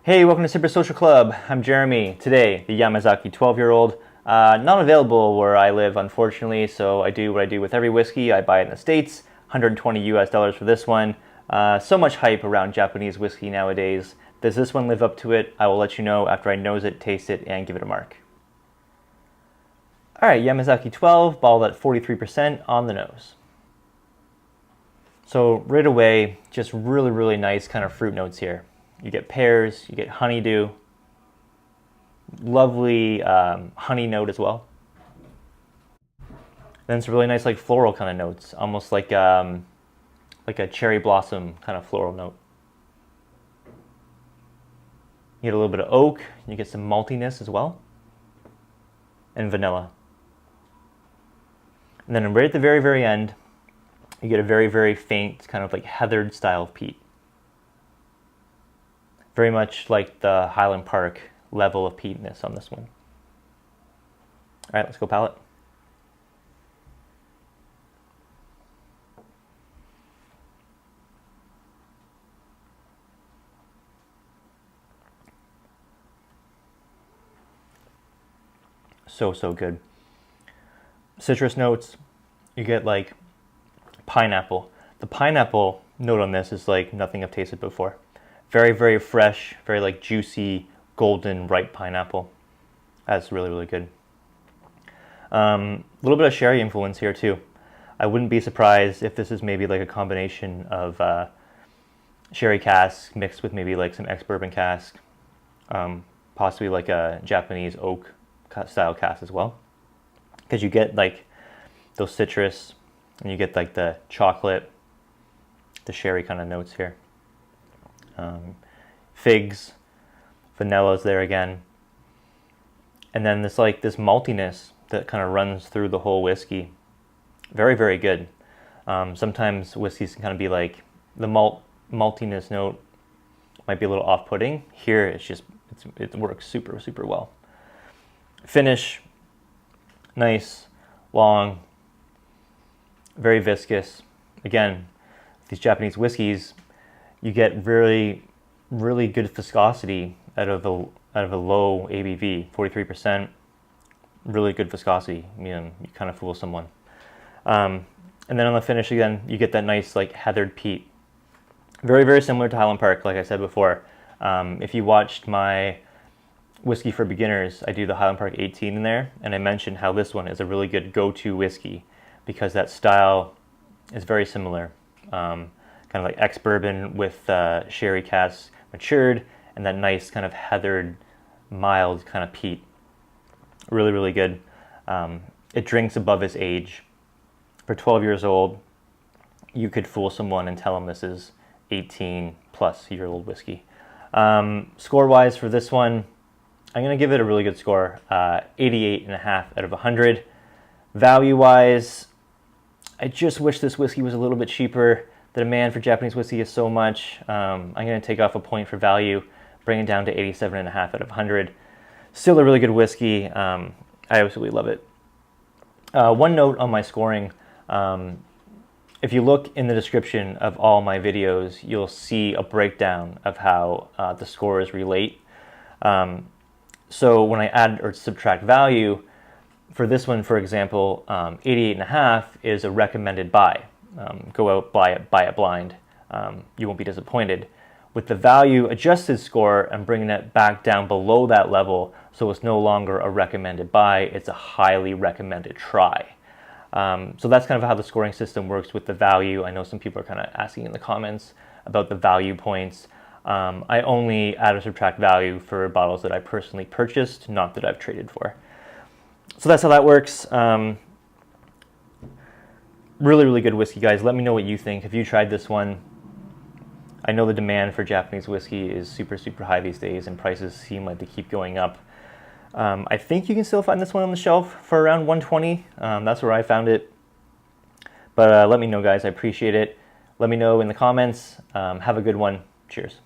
Hey, welcome to Super Social Club. I'm Jeremy. Today, the Yamazaki 12-year-old. Not available where I live, unfortunately, so I do what I do with every whiskey. I buy it in the States, $120 for this one. So much hype around Japanese whiskey nowadays. Does this one live up to it? I will let you know after I nose it, taste it, and give it a mark. All right, Yamazaki 12, bottled at 43% on the nose. So right away, just really nice kind of fruit notes here. You get pears, you get honeydew, lovely honey note as well. Then it's really nice like floral kind of notes, almost like a cherry blossom kind of floral note. You get a little bit of oak, you get some maltiness as well, and vanilla. And then right at the very end, you get a very faint kind of like heathered style of peat. Very much like the Highland Park level of peatness on this one. All right, let's go palate. So good. Citrus notes, you get like pineapple. The pineapple note on this is like nothing I've tasted before. Very fresh, very like juicy, golden, ripe pineapple. That's really good. A little bit of sherry influence here too. I wouldn't be surprised if this is maybe like a combination of sherry cask mixed with maybe like some ex-bourbon cask, possibly like a Japanese oak style cask as well. Because you get like those citrus and you get like the chocolate, the sherry kind of notes here. Figs, vanilla's there again, and then this maltiness that kind of runs through the whole whiskey. Very good. Sometimes whiskeys can kind of be like the maltiness note might be a little off-putting. Here it works super well. Finish, nice, long, very viscous. Again, these Japanese whiskeys, you get really good viscosity out of a low ABV, 43%. Really good viscosity. You kind of fool someone. And then on the finish again, you get that nice like heathered peat. Very similar to Highland Park, like I said before. If you watched my whiskey for beginners, I do the Highland Park 18 in there, and I mentioned how this one is a really good go-to whiskey because that style is very similar. Kind of like ex-bourbon with sherry casks matured and that nice kind of heathered, mild kind of peat. Really good. It drinks above its age. For 12 years old, you could fool someone and tell them this is 18-plus-year-old whiskey. Score-wise for this one, I'm going to give it a really good score, 88.5 out of 100. Value-wise, I just wish this whiskey was a little bit cheaper. The demand for Japanese whiskey is so much. I'm going to take off a point for value, bring it down to 87.5 out of 100. Still a really good whiskey. I absolutely love it. One note on my scoring. If you look in the description of all my videos, you'll see a breakdown of how the scores relate. So when I add or subtract value, for this one, for example, 88.5 is a recommended buy. Go out, buy it blind. You won't be disappointed. With the value adjusted score, I'm bringing it back down below that level, so it's no longer a recommended buy, it's a highly recommended try. So that's kind of how the scoring system works with the value. I know some people are kind of asking in the comments about the value points. I only add or subtract value for bottles that I personally purchased, not that I've traded for. So that's how that works. Really good whiskey, guys. Let me know what you think. Have you tried this one? I know the demand for Japanese whiskey is super high these days, and prices seem like they keep going up. I think you can still find this one on the shelf for around $120. That's where I found it. But let me know, guys. I appreciate it. Let me know in the comments. Have a good one. Cheers.